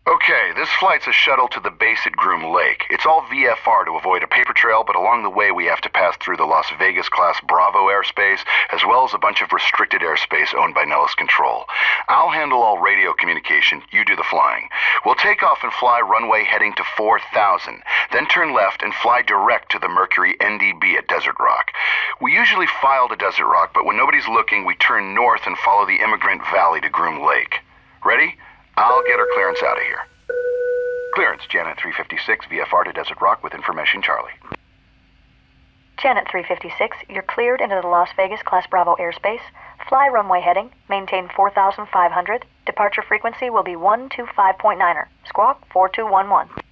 Okay, this flight's a shuttle to the base at Groom Lake. It's all VFR to avoid a paper trail, but along the way we have to pass through the Las Vegas class Bravo airspace, as well as a bunch of restricted airspace owned by Nellis Control. I'll handle all radio communication, you do the flying. We'll take off and fly runway heading to 4000, then turn left and fly direct to the Mercury NDB at Desert Rock. We usually file to Desert Rock, but when nobody's looking, we turn north and follow the Immigrant Valley to Groom Lake. Ready? I'll get our clearance out of here. Clearance, Janet 356, VFR to Desert Rock with information, Charlie. Janet 356, you're cleared into the Las Vegas Class Bravo airspace. Fly runway heading, maintain 4,500. Departure frequency will be 125.9er. Squawk 4211.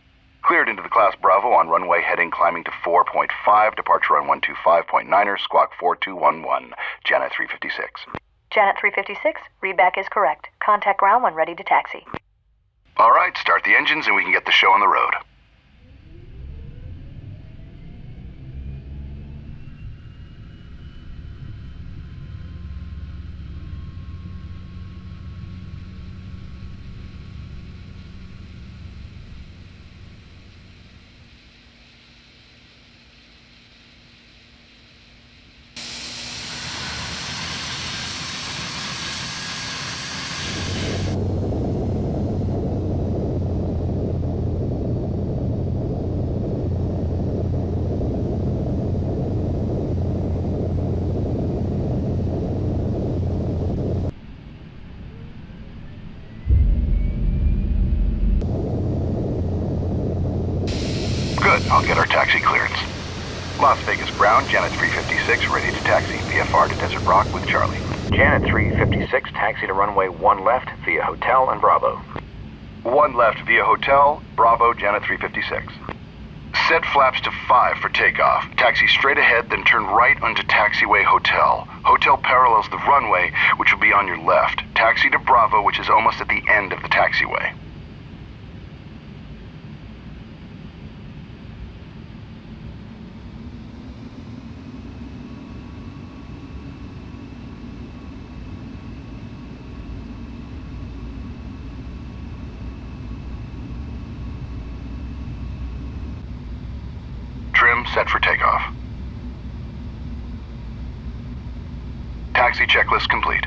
Cleared into the Class Bravo on runway heading climbing to 4.5. Departure on 125.9er. Squawk 4211. Janet 356. Janet 356, readback is correct. Contact ground when ready to taxi. All right, start the engines and we can get the show on the road. I'll get our taxi clearance. Las Vegas ground, Janet 356, ready to taxi VFR to Desert Rock with Charlie. Janet 356, taxi to runway 1 left via Hotel and Bravo. 1 left via Hotel, Bravo, Janet 356. Set flaps to 5 for takeoff. Taxi straight ahead, then turn right onto taxiway Hotel. Hotel parallels the runway, which will be on your left. Taxi to Bravo, which is almost at the end of the taxiway. Trim set for takeoff. Taxi checklist complete.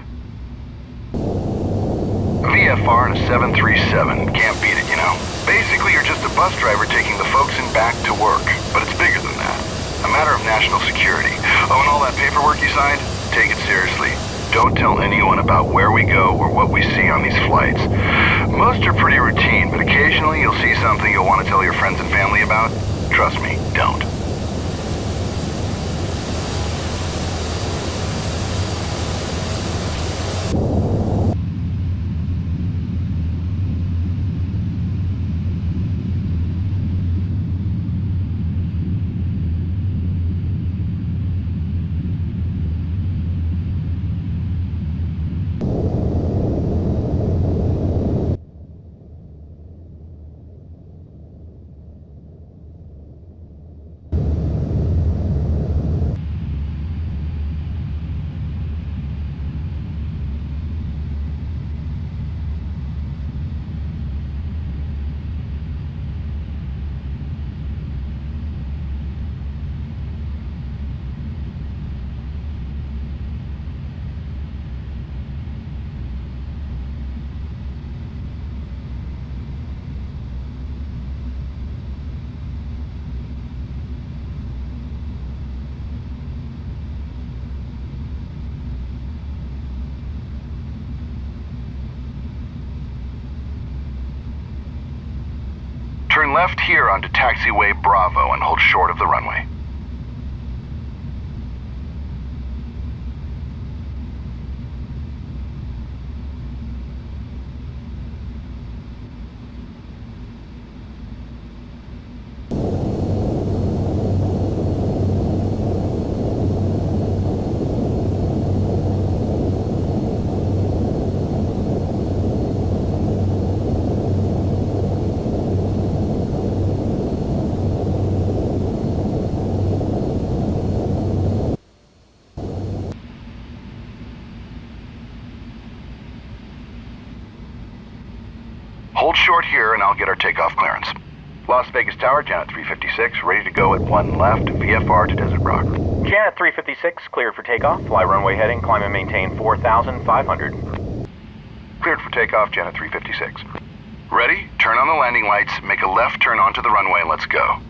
VFR and a 737. Can't beat it, you know. Basically, you're just a bus driver taking the folks in back to work. But it's bigger than that. A matter of national security. Oh, and all that paperwork you signed? Take it seriously. Don't tell anyone about where we go or what we see on these flights. Most are pretty routine, but occasionally you'll see something you'll want to tell your friends and family about. Trust me, don't. Turn left here onto taxiway Bravo and hold short of the runway. Hold short here and I'll get our takeoff clearance. Las Vegas Tower, Janet 356, ready to go at 1 left, VFR to Desert Rock. Janet 356, cleared for takeoff. Fly runway heading, climb and maintain 4,500. Cleared for takeoff, Janet 356. Ready? Turn on the landing lights, make a left turn onto the runway, and let's go.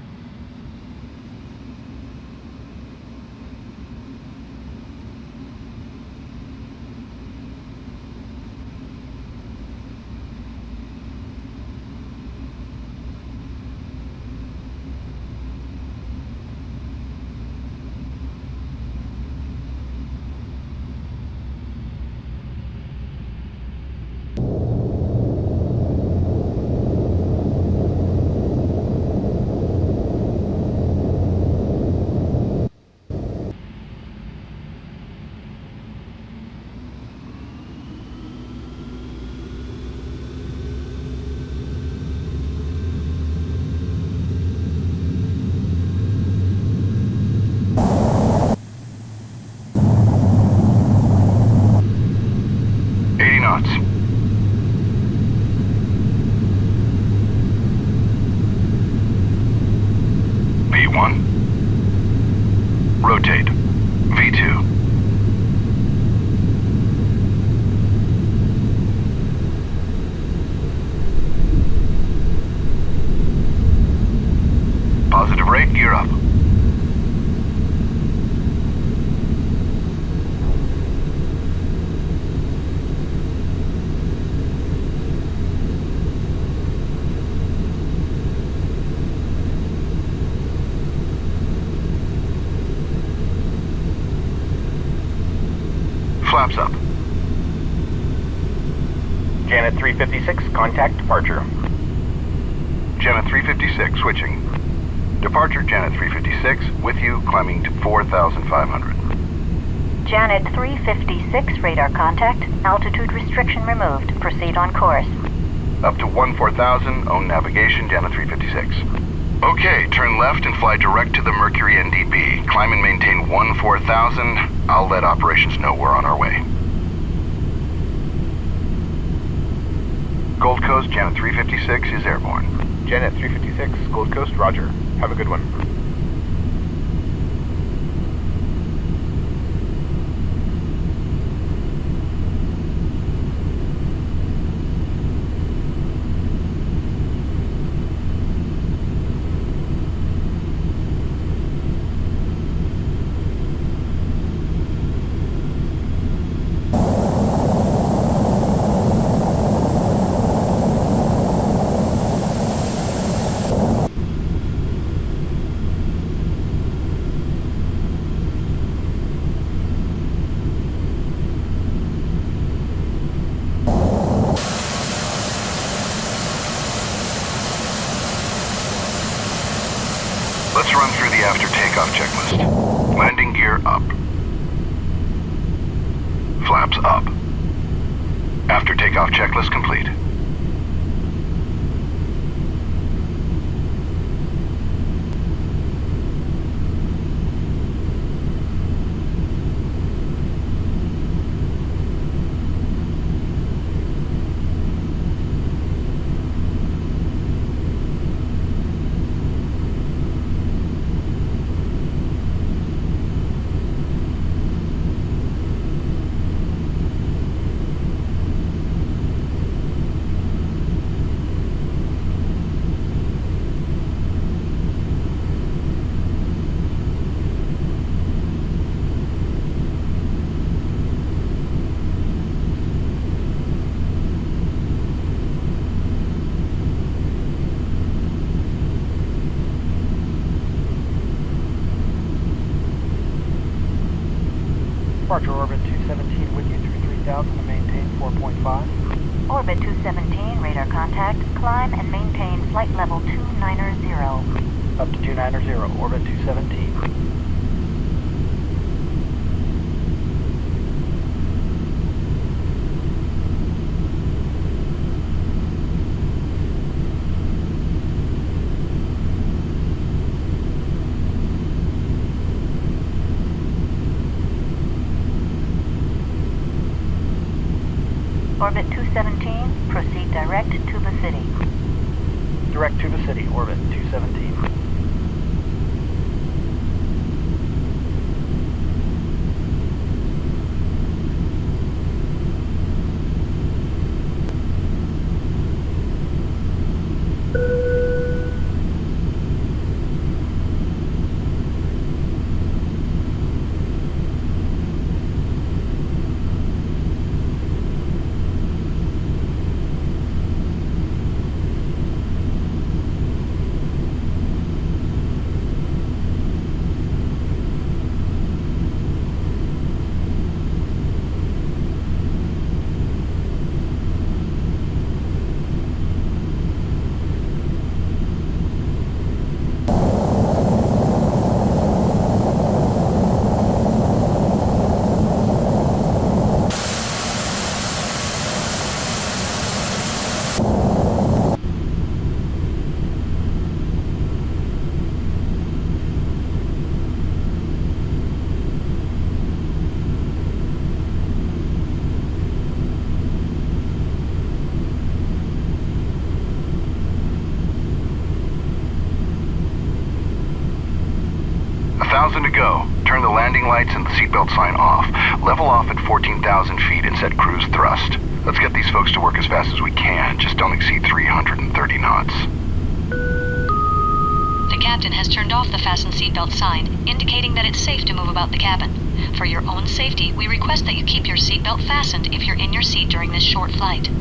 V1. Rotate. V2. Positive rate, gear up. Flaps up. Janet 356, contact departure. Janet 356, switching. Departure, Janet 356, with you, climbing to 4,500. Janet 356, radar contact. Altitude restriction removed. Proceed on course. Up to 14,000, own navigation, Janet 356. Okay, turn left and fly direct to the Mercury NDB. Climb and maintain 14,000. I'll let operations know we're on our way. Gold Coast, Janet 356 is airborne. Janet 356, Gold Coast, roger. Have a good one. Let's run through the after takeoff checklist. Landing gear up. Flaps up. After takeoff checklist complete. Departure orbit 217 with you through 3,000 and maintain 4.5. Orbit 217, radar contact. Climb and maintain flight level 290. Up to 290, orbit 217. Orbit 217, proceed direct to the city. Direct to the city, orbit 217. To go. Turn the landing lights and the seatbelt sign off. Level off at 14,000 feet and set cruise thrust. Let's get these folks to work as fast as we can. Just don't exceed 330 knots. The captain has turned off the fasten seatbelt sign, indicating that it's safe to move about the cabin. For your own safety, we request that you keep your seatbelt fastened if you're in your seat during this short flight.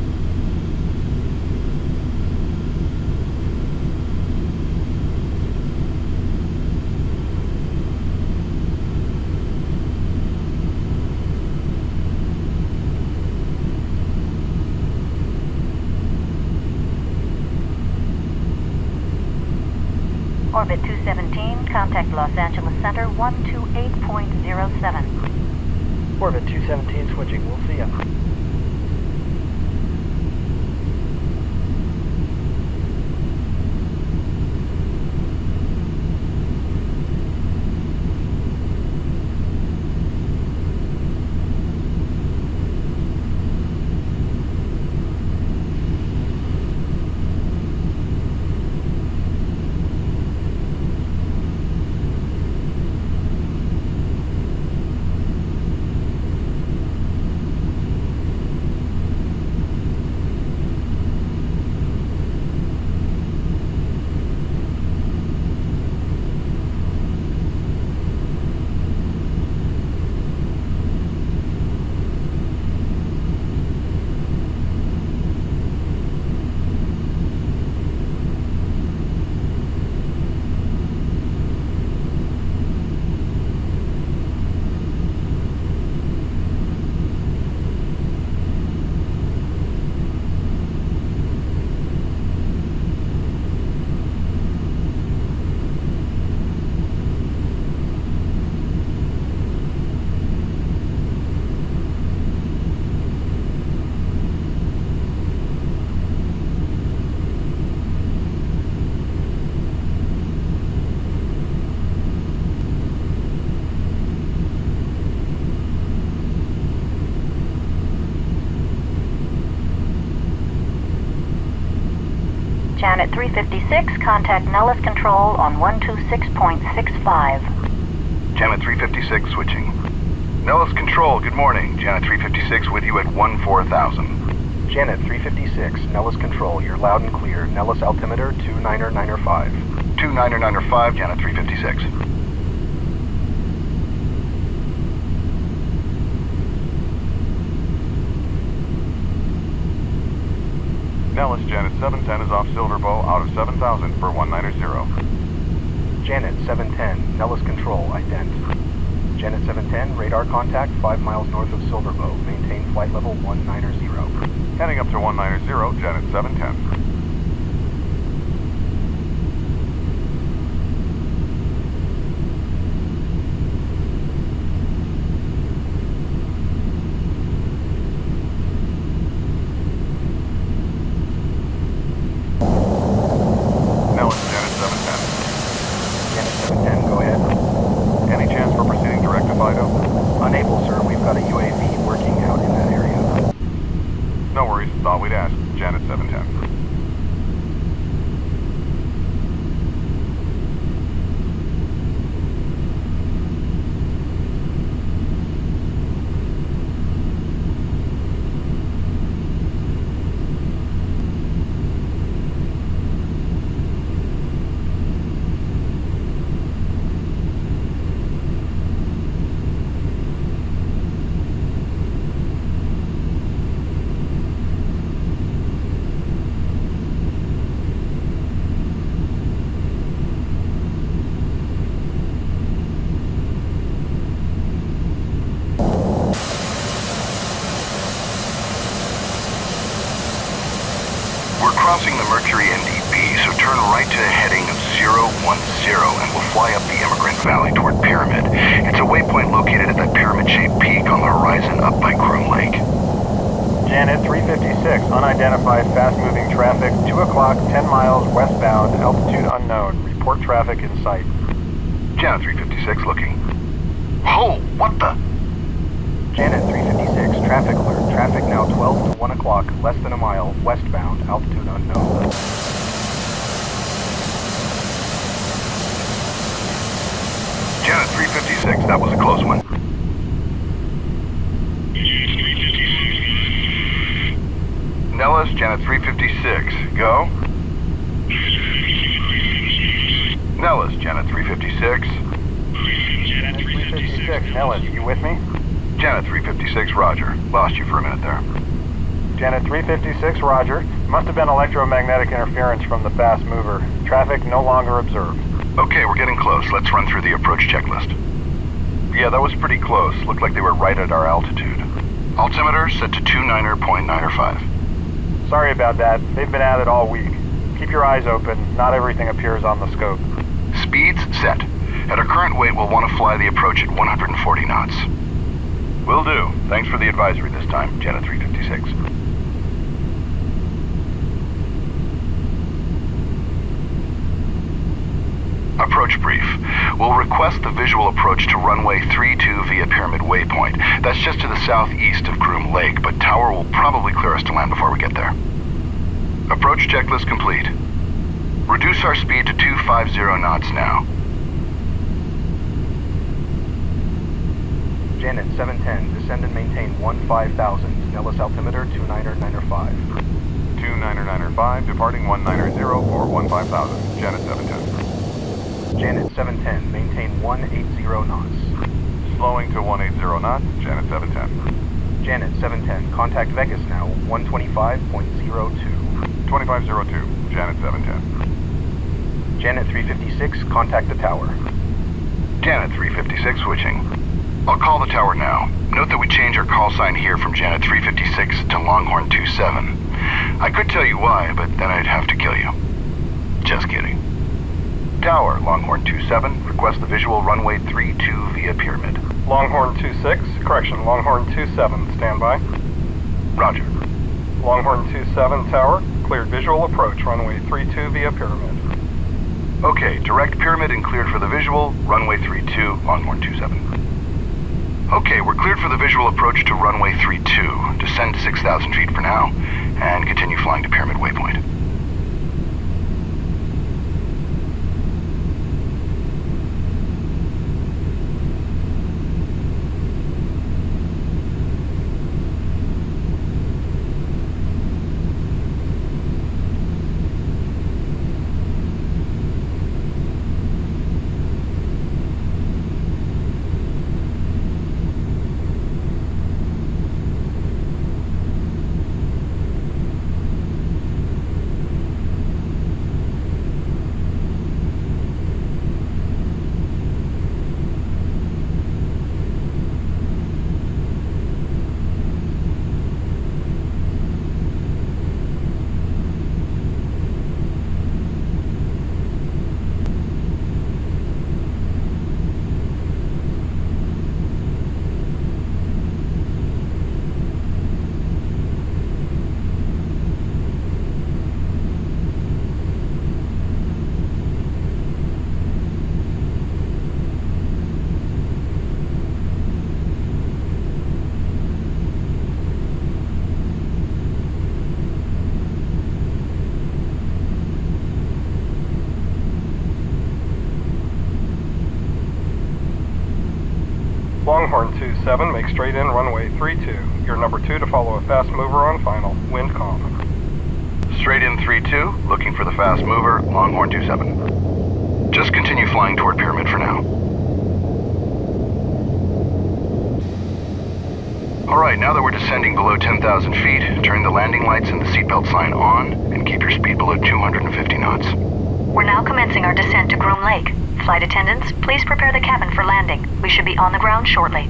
Orbit 217, contact Los Angeles Center 128.07. Orbit 217 switching, we'll see ya. Janet 356, contact Nellis Control on 126.65. Janet 356 switching. Nellis Control, good morning. Janet 356 with you at 14,000. Janet 356, Nellis Control, you're loud and clear. Nellis altimeter 29905. 29905, Janet 356. Nellis, Janet 710 is off Silverbow out of 7,000 for 190. Janet 710, Nellis Control, ident. Janet 710, radar contact 5 miles north of Silverbow. Maintain flight level 190. Heading up to 190, Janet 710. Unable, sir. We've got a UAV working out in that area. No worries. Thought we'd ask. Janet 710. approaching the Mercury NDB, so turn right to a heading of 010 and we'll fly up the Immigrant Valley toward Pyramid. It's a waypoint located at that pyramid-shaped peak on the horizon up by Groom Lake. Janet 356, unidentified fast-moving traffic, 2 o'clock, 10 miles westbound, altitude unknown. Report traffic in sight. Janet 356 looking. Oh, what the? Janet 356, traffic alert. Traffic now 12 to 1 o'clock, less than a mile, westbound, altitude unknown. Janet 356, that was a close one. Nellis, Janet 356, go. Nellis, Janet 356. Janet 356, Nellis, you with me? Janet 356, roger. Lost you for a minute there. Janet 356, roger. Must have been electromagnetic interference from the fast mover. Traffic no longer observed. Okay, we're getting close. Let's run through the approach checklist. Yeah, that was pretty close. Looked like they were right at our altitude. Altimeter set to 29.95. Sorry about that. They've been at it all week. Keep your eyes open. Not everything appears on the scope. Speeds set. At our current weight, we'll want to fly the approach at 140 knots. Will do. Thanks for the advisory this time, Janet 356. Approach brief. We'll request the visual approach to runway 32 via Pyramid Waypoint. That's just to the southeast of Groom Lake, but Tower will probably clear us to land before we get there. Approach checklist complete. Reduce our speed to 250 knots now. Janet 710, descend and maintain 15,000. Nellis altimeter 29905. 29905, departing 190 for 15,000. Janet 710. Janet 710, maintain 180 knots. Slowing to 180 knots, Janet 710. Janet 710, contact Vegas now, 125.02. 2502, Janet 710. Janet 356, contact the tower. Janet 356 switching. I'll call the tower now. Note that we change our call sign here from Janet 356 to Longhorn 27. I could tell you why, but then I'd have to kill you. Just kidding. Tower, Longhorn 27, request the visual runway 32 via Pyramid. Longhorn 26, correction, Longhorn 27, standby. Roger. Longhorn 27, tower, cleared visual approach, runway 32 via Pyramid. Okay, direct Pyramid and cleared for the visual, runway 32, Longhorn 27. Okay, we're cleared for the visual approach to runway 32. Descend to 6,000 feet for now, and continue flying to Pyramid Waypoint. Longhorn 27, make straight in runway 32. You're number 2 to follow a fast mover on final. Wind calm. Straight in 3-2, looking for the fast mover, Longhorn 27. Just continue flying toward Pyramid for now. Alright, now that we're descending below 10,000 feet, turn the landing lights and the seatbelt sign on, and keep your speed below 250 knots. We're now commencing our descent to Groom Lake. Flight attendants, please prepare the cabin for landing. We should be on the ground shortly.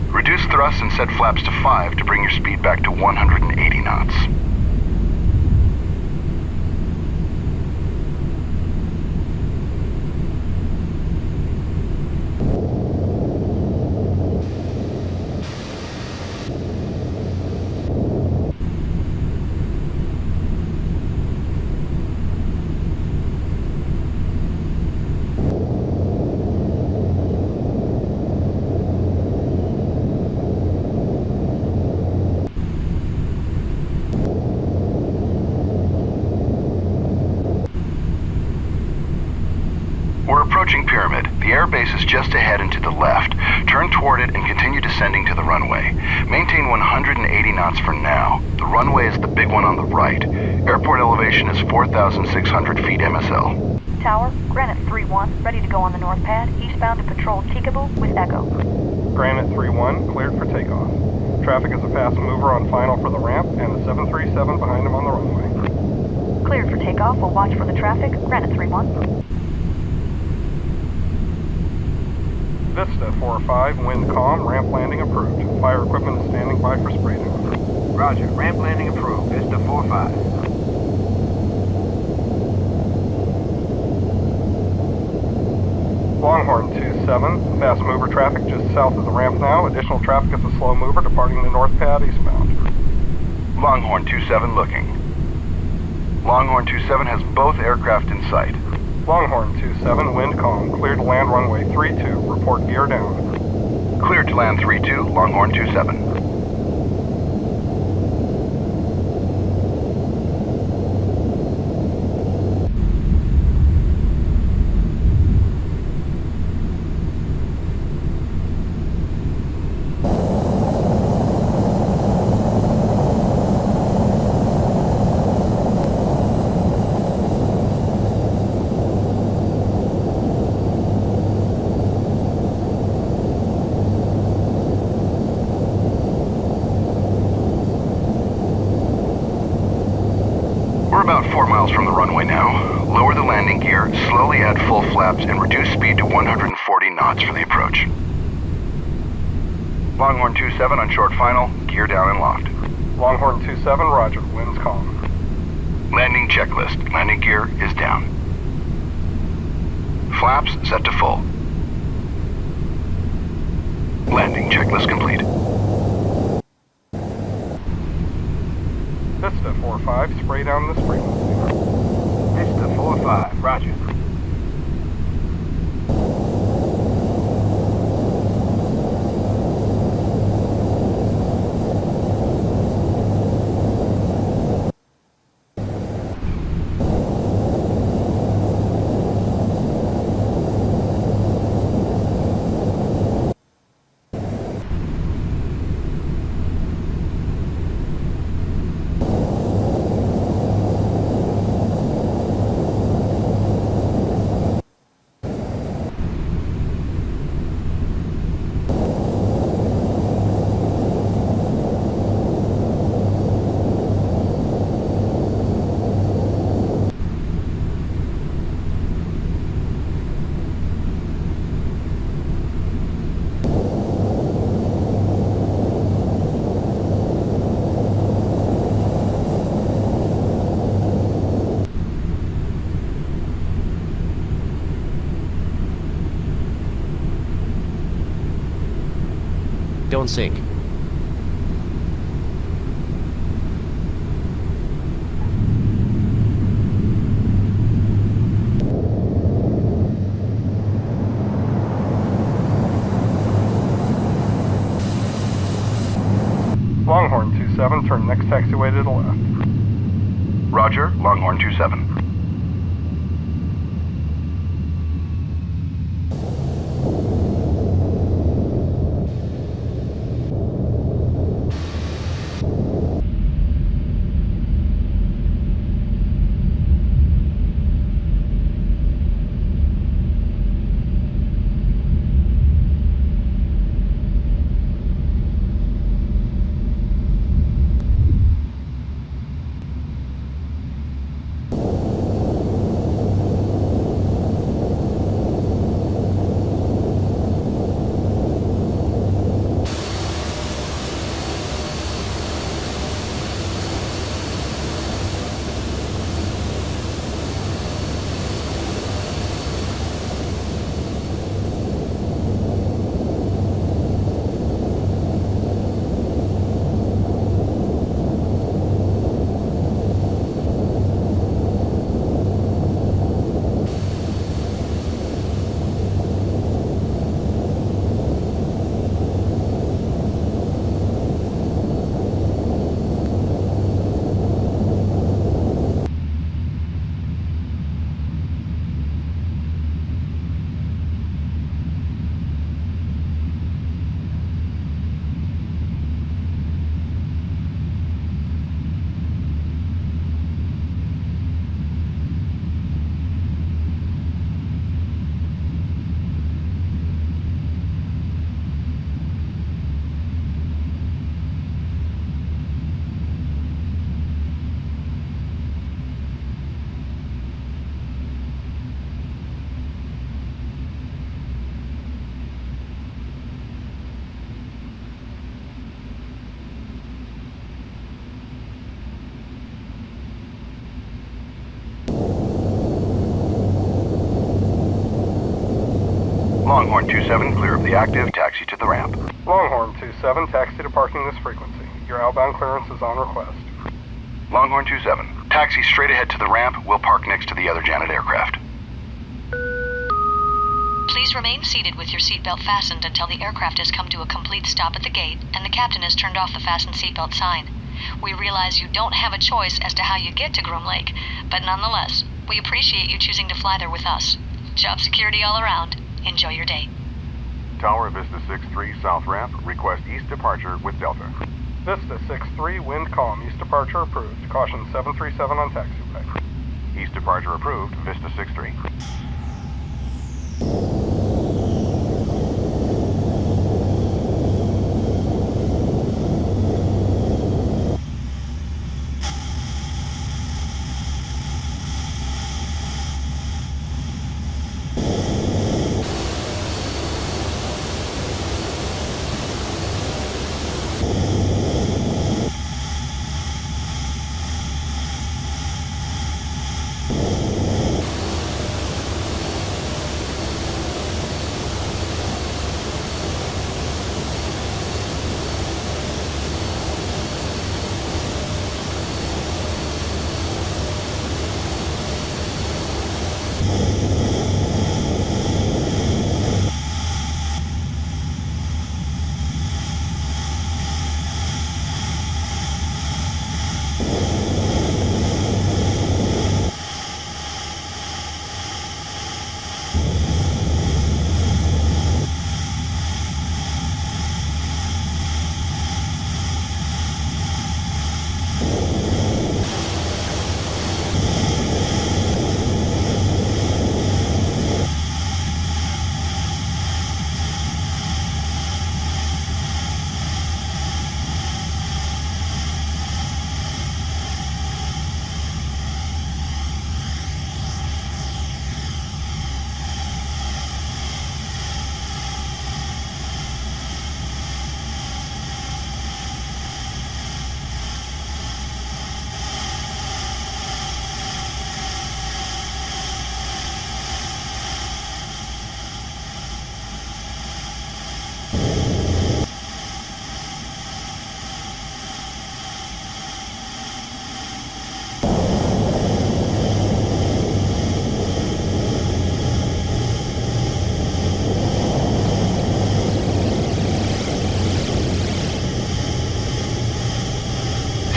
Reduce thrust and set flaps to 5 to bring your speed back to 180 knots. pyramid. The airbase is just ahead and to the left. Turn toward it and continue descending to the runway. Maintain 180 knots for now. The runway is the big one on the right. Airport elevation is 4,600 feet MSL. Tower, Granite 3-1, ready to go on the north pad, eastbound to patrol Peekaboo with Echo. Granite 3-1, cleared for takeoff. Traffic is a fast mover on final for the ramp, and the 737 behind him on the runway. Cleared for takeoff, we'll watch for the traffic, Granite 3-1. Vista 4-5, wind calm, ramp landing approved. Fire equipment is standing by for spray down. Roger, ramp landing approved. Vista 4-5. Longhorn 2-7, fast mover traffic just south of the ramp now. Additional traffic is a slow mover departing the north pad eastbound. Longhorn 2-7 looking. Longhorn 2-7 has both aircraft in sight. Longhorn 2-7, wind calm, clear to land runway 32, report gear down. Cleared to land 3-2, Longhorn 2-7. We're about 4 miles from the runway now. Lower the landing gear, slowly add full flaps, and reduce speed to 140 knots for the approach. Longhorn 2-7 on short final, gear down and locked. Longhorn 2-7, roger, winds calm. Landing checklist. Landing gear is down. Flaps set to full. Landing checklist complete. Vista 4-5, spray down this frequency. Vista 4-5, roger. Don't sink. Longhorn 2-7, turn next taxiway to the left. Roger, Longhorn 2-7. Longhorn 27, clear of the active, taxi to the ramp. Longhorn 27, taxi to parking this frequency. Your outbound clearance is on request. Longhorn 27, taxi straight ahead to the ramp. We'll park next to the other Janet aircraft. Please remain seated with your seatbelt fastened until the aircraft has come to a complete stop at the gate and the captain has turned off the fasten seatbelt sign. We realize you don't have a choice as to how you get to Groom Lake, but nonetheless, we appreciate you choosing to fly there with us. Job security all around. Enjoy your day. Tower Vista 6-3, south ramp. Request east departure with Delta. Vista 6-3, wind calm, east departure approved. Caution 737 on taxiway. East departure approved, Vista 6-3.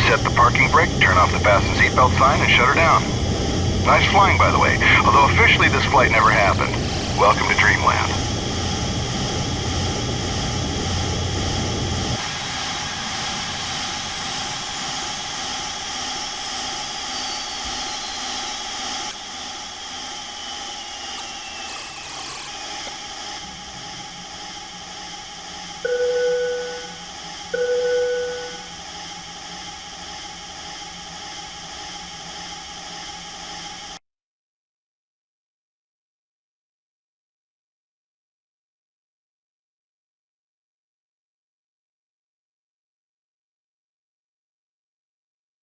Set the parking brake, turn off the fasten seatbelt sign, and shut her down. Nice flying, by the way, although officially this flight never happened. Welcome to Dreamland.